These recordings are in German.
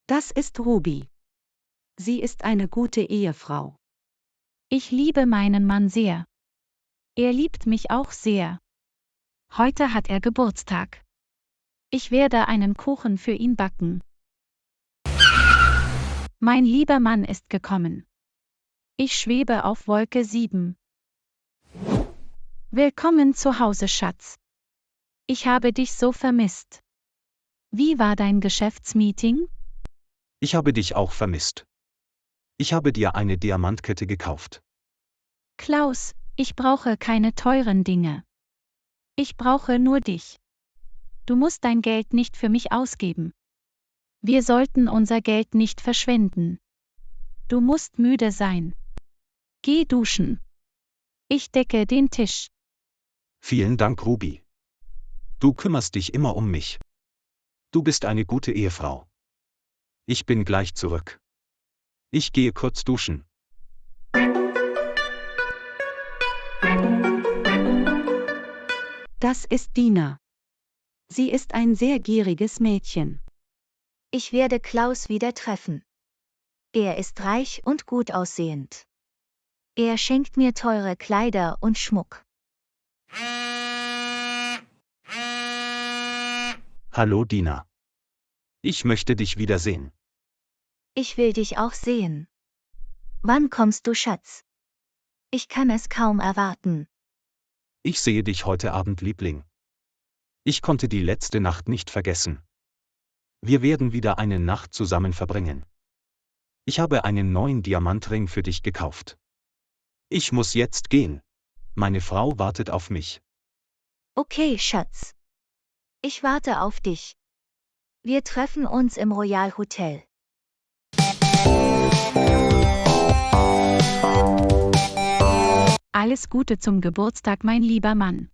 Das ist Ruby. Sie ist eine gute Ehefrau. Ich liebe meinen Mann sehr. Er liebt mich auch sehr. Heute hat er Geburtstag. Ich werde einen Kuchen für ihn backen. Mein lieber Mann ist gekommen. Ich schwebe auf Wolke 7. Willkommen zu Hause, Schatz. Ich habe dich so vermisst. Wie war dein Geschäftsmeeting? Ich habe dich auch vermisst. Ich habe dir eine Diamantkette gekauft. Klaus, ich brauche keine teuren Dinge. Ich brauche nur dich. Du musst dein Geld nicht für mich ausgeben. Wir sollten unser Geld nicht verschwenden. Du musst müde sein. Geh duschen. Ich decke den Tisch. Vielen Dank, Ruby. Du kümmerst dich immer um mich. Du bist eine gute Ehefrau. Ich bin gleich zurück. Ich gehe kurz duschen. Das ist Dina. Sie ist ein sehr gieriges Mädchen. Ich werde Klaus wieder treffen. Er ist reich und gut aussehend. Er schenkt mir teure Kleider und Schmuck. Hallo, Dina. Ich möchte dich wiedersehen. Ich will dich auch sehen. Wann kommst du, Schatz? Ich kann es kaum erwarten. Ich sehe dich heute Abend, Liebling. Ich konnte die letzte Nacht nicht vergessen. Wir werden wieder eine Nacht zusammen verbringen. Ich habe einen neuen Diamantring für dich gekauft. Ich muss jetzt gehen. Meine Frau wartet auf mich. Okay, Schatz. Ich warte auf dich. Wir treffen uns im Royal Hotel. Alles Gute zum Geburtstag, mein lieber Mann.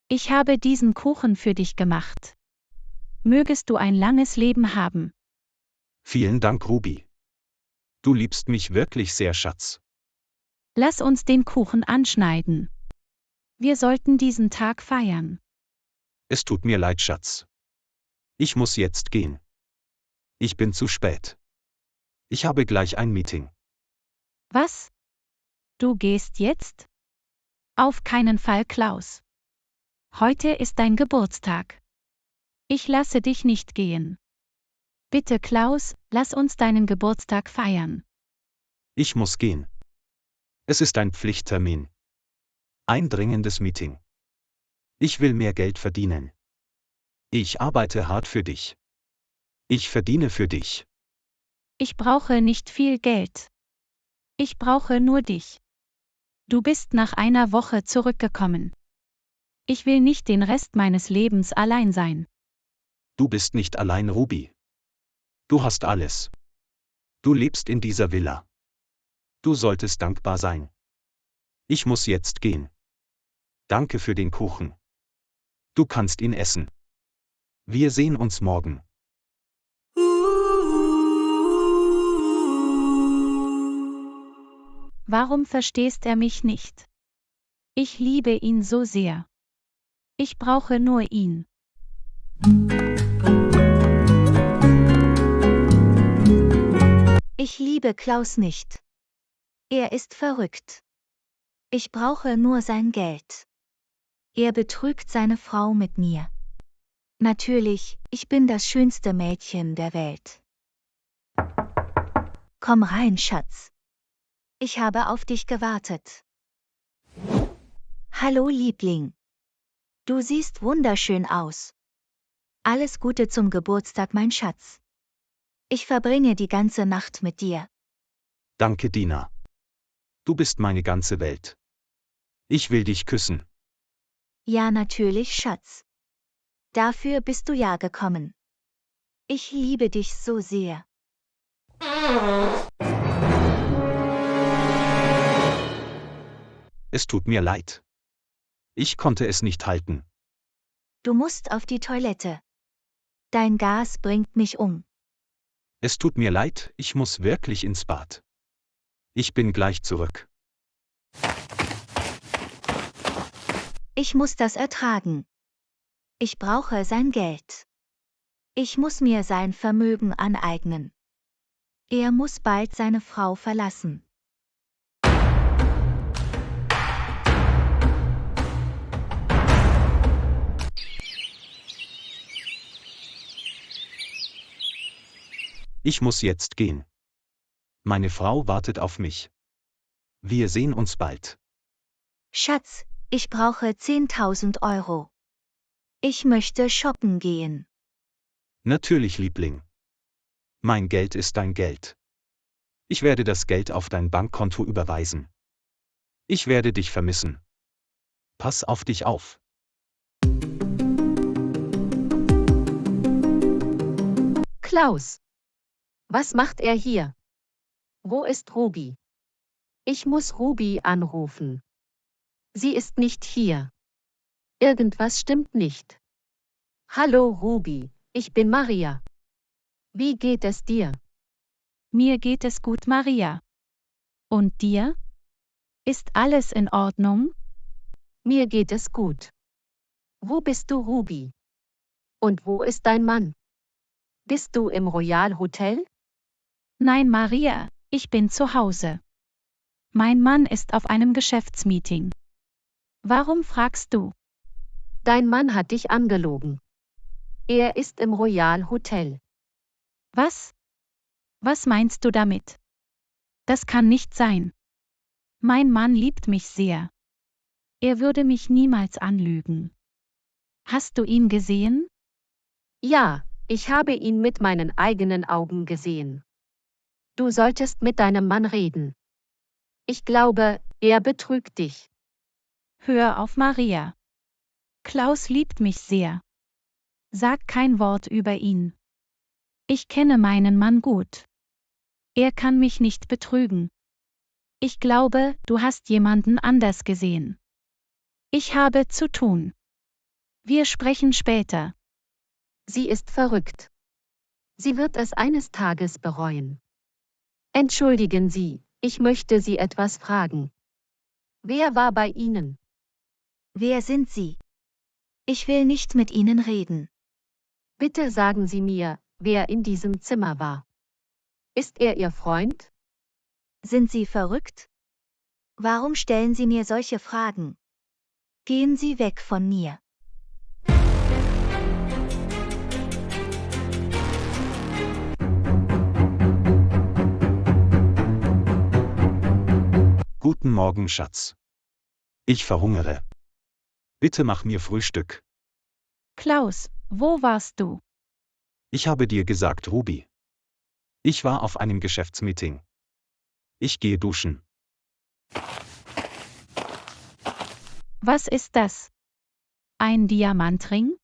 Ich habe diesen Kuchen für dich gemacht. Mögest du ein langes Leben haben. Vielen Dank, Ruby. Du liebst mich wirklich sehr, Schatz. Lass uns den Kuchen anschneiden. Wir sollten diesen Tag feiern. Es tut mir leid, Schatz. Ich muss jetzt gehen. Ich bin zu spät. Ich habe gleich ein Meeting. Was? Du gehst jetzt? Auf keinen Fall, Klaus. Heute ist dein Geburtstag. Ich lasse dich nicht gehen. Bitte, Klaus, lass uns deinen Geburtstag feiern. Ich muss gehen. Es ist ein Pflichttermin. Ein dringendes Meeting. Ich will mehr Geld verdienen. Ich arbeite hart für dich. Ich verdiene für dich. Ich brauche nicht viel Geld. Ich brauche nur dich. Du bist nach einer Woche zurückgekommen. Ich will nicht den Rest meines Lebens allein sein. Du bist nicht allein, Ruby. Du hast alles. Du lebst in dieser Villa. Du solltest dankbar sein. Ich muss jetzt gehen. Danke für den Kuchen. Du kannst ihn essen. Wir sehen uns morgen. Warum verstehst er mich nicht? Ich liebe ihn so sehr. Ich brauche nur ihn. Ich liebe Klaus nicht. Er ist verrückt. Ich brauche nur sein Geld. Er betrügt seine Frau mit mir. Natürlich, ich bin das schönste Mädchen der Welt. Komm rein, Schatz. Ich habe auf dich gewartet. Hallo, Liebling. Du siehst wunderschön aus. Alles Gute zum Geburtstag, mein Schatz. Ich verbringe die ganze Nacht mit dir. Danke, Dina. Du bist meine ganze Welt. Ich will dich küssen. Ja, natürlich, Schatz. Dafür bist du ja gekommen. Ich liebe dich so sehr. Es tut mir leid. Ich konnte es nicht halten. Du musst auf die Toilette. Dein Gas bringt mich um. Es tut mir leid, ich muss wirklich ins Bad. Ich bin gleich zurück. Ich muss das ertragen. Ich brauche sein Geld. Ich muss mir sein Vermögen aneignen. Er muss bald seine Frau verlassen. Ich muss jetzt gehen. Meine Frau wartet auf mich. Wir sehen uns bald. Schatz, ich brauche 10.000 Euro. Ich möchte shoppen gehen. Natürlich, Liebling. Mein Geld ist dein Geld. Ich werde das Geld auf dein Bankkonto überweisen. Ich werde dich vermissen. Pass auf dich auf. Klaus. Was macht er hier? Wo ist Ruby? Ich muss Ruby anrufen. Sie ist nicht hier. Irgendwas stimmt nicht. Hallo Ruby, ich bin Maria. Wie geht es dir? Mir geht es gut, Maria. Und dir? Ist alles in Ordnung? Mir geht es gut. Wo bist du, Ruby? Und wo ist dein Mann? Bist du im Royal Hotel? Nein, Maria, ich bin zu Hause. Mein Mann ist auf einem Geschäftsmeeting. Warum fragst du? Dein Mann hat dich angelogen. Er ist im Royal Hotel. Was? Was meinst du damit? Das kann nicht sein. Mein Mann liebt mich sehr. Er würde mich niemals anlügen. Hast du ihn gesehen? Ja, ich habe ihn mit meinen eigenen Augen gesehen. Du solltest mit deinem Mann reden. Ich glaube, er betrügt dich. Hör auf, Maria. Klaus liebt mich sehr. Sag kein Wort über ihn. Ich kenne meinen Mann gut. Er kann mich nicht betrügen. Ich glaube, du hast jemanden anders gesehen. Ich habe zu tun. Wir sprechen später. Sie ist verrückt. Sie wird es eines Tages bereuen. Entschuldigen Sie, ich möchte Sie etwas fragen. Wer war bei Ihnen? Wer sind Sie? Ich will nicht mit Ihnen reden. Bitte sagen Sie mir, wer in diesem Zimmer war. Ist er Ihr Freund? Sind Sie verrückt? Warum stellen Sie mir solche Fragen? Gehen Sie weg von mir. Guten Morgen, Schatz. Ich verhungere. Bitte mach mir Frühstück. Klaus, wo warst du? Ich habe dir gesagt, Ruby. Ich war auf einem Geschäftsmeeting. Ich gehe duschen. Was ist das? Ein Diamantring?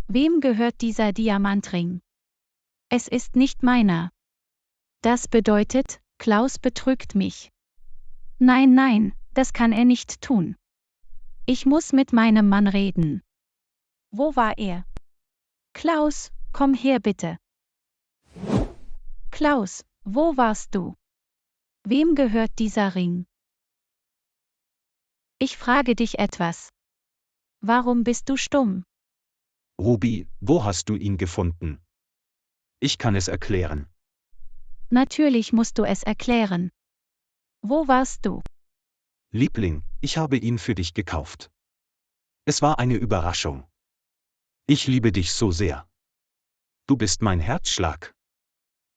Wem gehört dieser Diamantring? Es ist nicht meiner. Das bedeutet, Klaus betrügt mich. Nein, nein, das kann er nicht tun. Ich muss mit meinem Mann reden. Wo war er? Klaus, komm her bitte. Klaus, wo warst du? Wem gehört dieser Ring? Ich frage dich etwas. Warum bist du stumm? Ruby, wo hast du ihn gefunden? Ich kann es erklären. Natürlich musst du es erklären. Wo warst du? Liebling, ich habe ihn für dich gekauft. Es war eine Überraschung. Ich liebe dich so sehr. Du bist mein Herzschlag.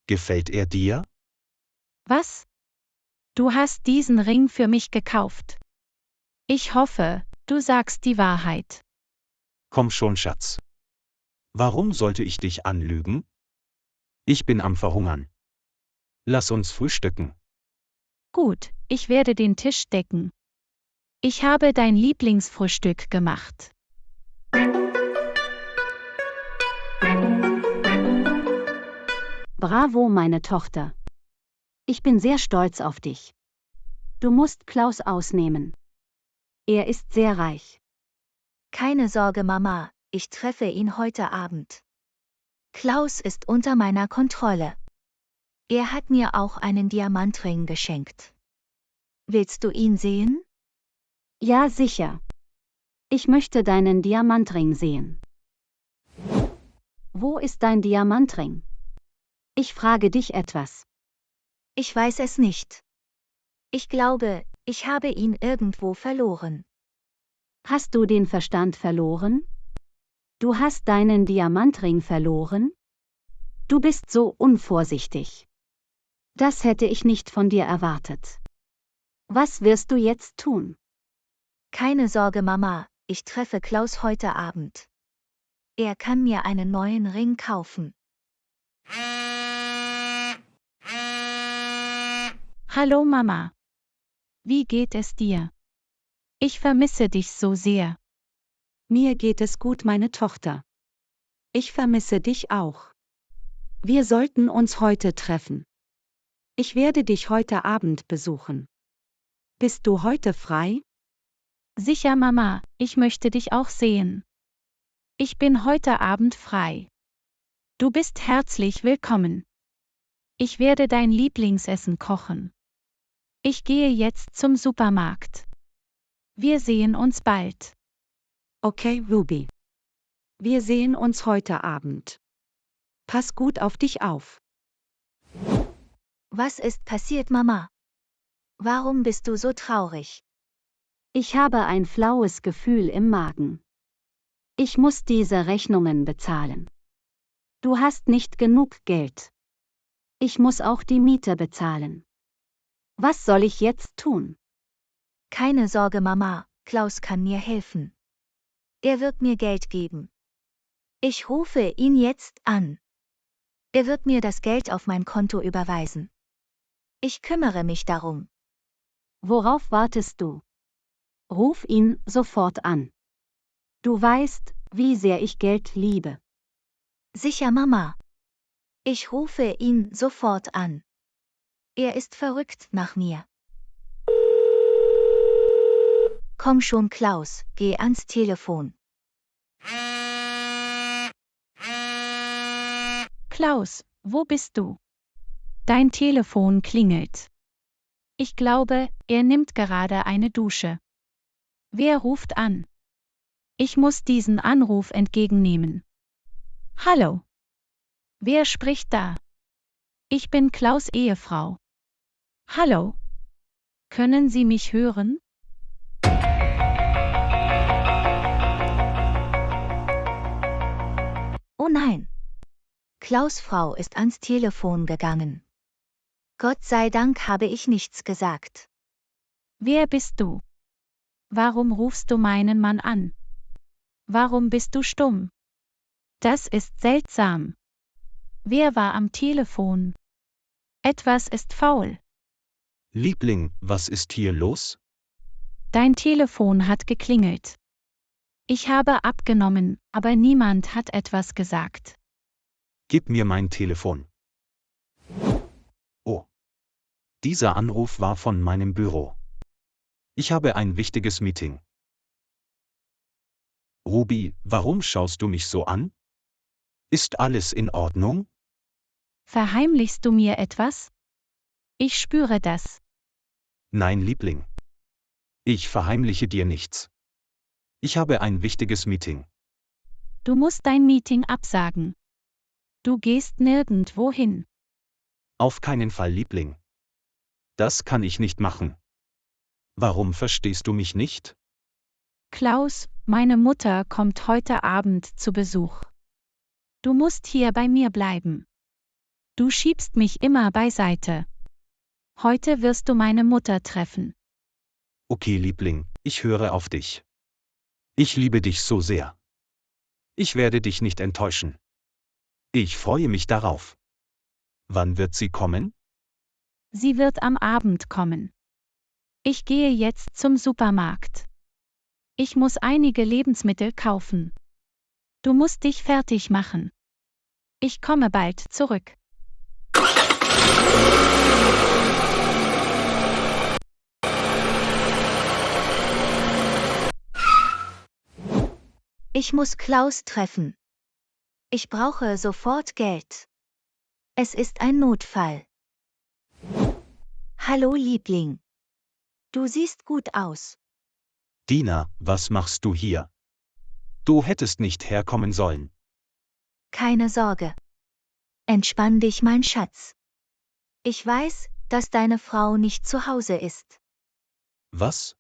Gefällt er dir? Was? Du hast diesen Ring für mich gekauft. Ich hoffe, du sagst die Wahrheit. Komm schon, Schatz. Warum sollte ich dich anlügen? Ich bin am Verhungern. Lass uns frühstücken. Gut, ich werde den Tisch decken. Ich habe dein Lieblingsfrühstück gemacht. Bravo, meine Tochter. Ich bin sehr stolz auf dich. Du musst Klaus ausnehmen. Er ist sehr reich. Keine Sorge, Mama, ich treffe ihn heute Abend. Klaus ist unter meiner Kontrolle. Er hat mir auch einen Diamantring geschenkt. Willst du ihn sehen? Ja, sicher. Ich möchte deinen Diamantring sehen. Wo ist dein Diamantring? Ich frage dich etwas. Ich weiß es nicht. Ich glaube, ich habe ihn irgendwo verloren. Hast du den Verstand verloren? Du hast deinen Diamantring verloren? Du bist so unvorsichtig. Das hätte ich nicht von dir erwartet. Was wirst du jetzt tun? Keine Sorge, Mama, ich treffe Klaus heute Abend. Er kann mir einen neuen Ring kaufen. Hallo Mama. Wie geht es dir? Ich vermisse dich so sehr. Mir geht es gut, meine Tochter. Ich vermisse dich auch. Wir sollten uns heute treffen. Ich werde dich heute Abend besuchen. Bist du heute frei? Sicher Mama, ich möchte dich auch sehen. Ich bin heute Abend frei. Du bist herzlich willkommen. Ich werde dein Lieblingsessen kochen. Ich gehe jetzt zum Supermarkt. Wir sehen uns bald. Okay, Ruby. Wir sehen uns heute Abend. Pass gut auf dich auf. Was ist passiert, Mama? Warum bist du so traurig? Ich habe ein flaues Gefühl im Magen. Ich muss diese Rechnungen bezahlen. Du hast nicht genug Geld. Ich muss auch die Miete bezahlen. Was soll ich jetzt tun? Keine Sorge, Mama, Klaus kann mir helfen. Er wird mir Geld geben. Ich rufe ihn jetzt an. Er wird mir das Geld auf mein Konto überweisen. Ich kümmere mich darum. Worauf wartest du? Ruf ihn sofort an. Du weißt, wie sehr ich Geld liebe. Sicher, Mama. Ich rufe ihn sofort an. Er ist verrückt nach mir. Komm schon, Klaus, geh ans Telefon. Klaus, wo bist du? Dein Telefon klingelt. Ich glaube, er nimmt gerade eine Dusche. Wer ruft an? Ich muss diesen Anruf entgegennehmen. Hallo. Wer spricht da? Ich bin Klaus' Ehefrau. Hallo. Können Sie mich hören? Oh nein. Klaus' Frau ist ans Telefon gegangen. Gott sei Dank habe ich nichts gesagt. Wer bist du? Warum rufst du meinen Mann an? Warum bist du stumm? Das ist seltsam. Wer war am Telefon? Etwas ist faul. Liebling, was ist hier los? Dein Telefon hat geklingelt. Ich habe abgenommen, aber niemand hat etwas gesagt. Gib mir mein Telefon. Oh. Dieser Anruf war von meinem Büro. Ich habe ein wichtiges Meeting. Ruby, warum schaust du mich so an? Ist alles in Ordnung? Verheimlichst du mir etwas? Ich spüre das. Nein, Liebling. Ich verheimliche dir nichts. Ich habe ein wichtiges Meeting. Du musst dein Meeting absagen. Du gehst nirgendwo hin. Auf keinen Fall, Liebling. Das kann ich nicht machen. Warum verstehst du mich nicht? Klaus, meine Mutter kommt heute Abend zu Besuch. Du musst hier bei mir bleiben. Du schiebst mich immer beiseite. Heute wirst du meine Mutter treffen. Okay, Liebling, ich höre auf dich. Ich liebe dich so sehr. Ich werde dich nicht enttäuschen. Ich freue mich darauf. Wann wird sie kommen? Sie wird am Abend kommen. Ich gehe jetzt zum Supermarkt. Ich muss einige Lebensmittel kaufen. Du musst dich fertig machen. Ich komme bald zurück. Ich muss Klaus treffen. Ich brauche sofort Geld. Es ist ein Notfall. Hallo, Liebling. Du siehst gut aus. Dina, was machst du hier? Du hättest nicht herkommen sollen. Keine Sorge. Entspann dich, mein Schatz. Ich weiß, dass deine Frau nicht zu Hause ist. Was?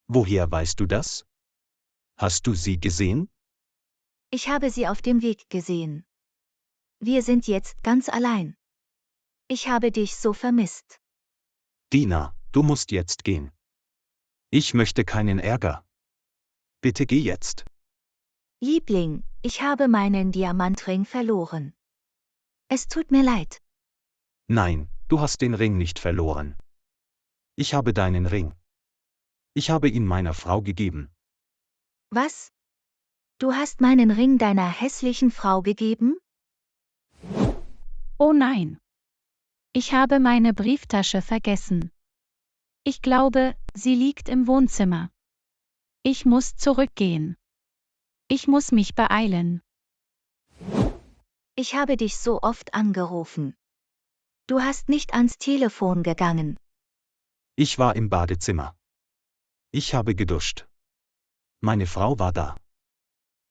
Woher weißt du das? Hast du sie gesehen? Ich habe sie auf dem Weg gesehen. Wir sind jetzt ganz allein. Ich habe dich so vermisst. Dina, du musst jetzt gehen. Ich möchte keinen Ärger. Bitte geh jetzt. Liebling, ich habe meinen Diamantring verloren. Es tut mir leid. Nein, du hast den Ring nicht verloren. Ich habe deinen Ring. Ich habe ihn meiner Frau gegeben. Was? Du hast meinen Ring deiner hässlichen Frau gegeben? Oh nein. Ich habe meine Brieftasche vergessen. Ich glaube, sie liegt im Wohnzimmer. Ich muss zurückgehen. Ich muss mich beeilen. Ich habe dich so oft angerufen. Du hast nicht ans Telefon gegangen. Ich war im Badezimmer. Ich habe geduscht. Meine Frau war da.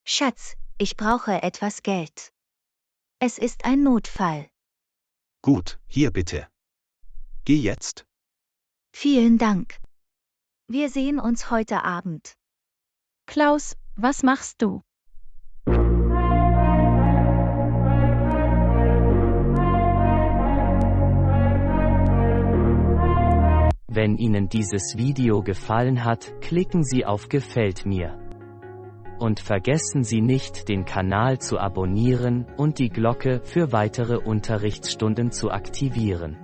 Schatz, ich brauche etwas Geld. Es ist ein Notfall. Gut, hier bitte. Geh jetzt. Vielen Dank. Wir sehen uns heute Abend. Klaus, was machst du? Wenn Ihnen dieses Video gefallen hat, klicken Sie auf Gefällt mir. Und vergessen Sie nicht, den Kanal zu abonnieren und die Glocke für weitere Unterrichtsstunden zu aktivieren.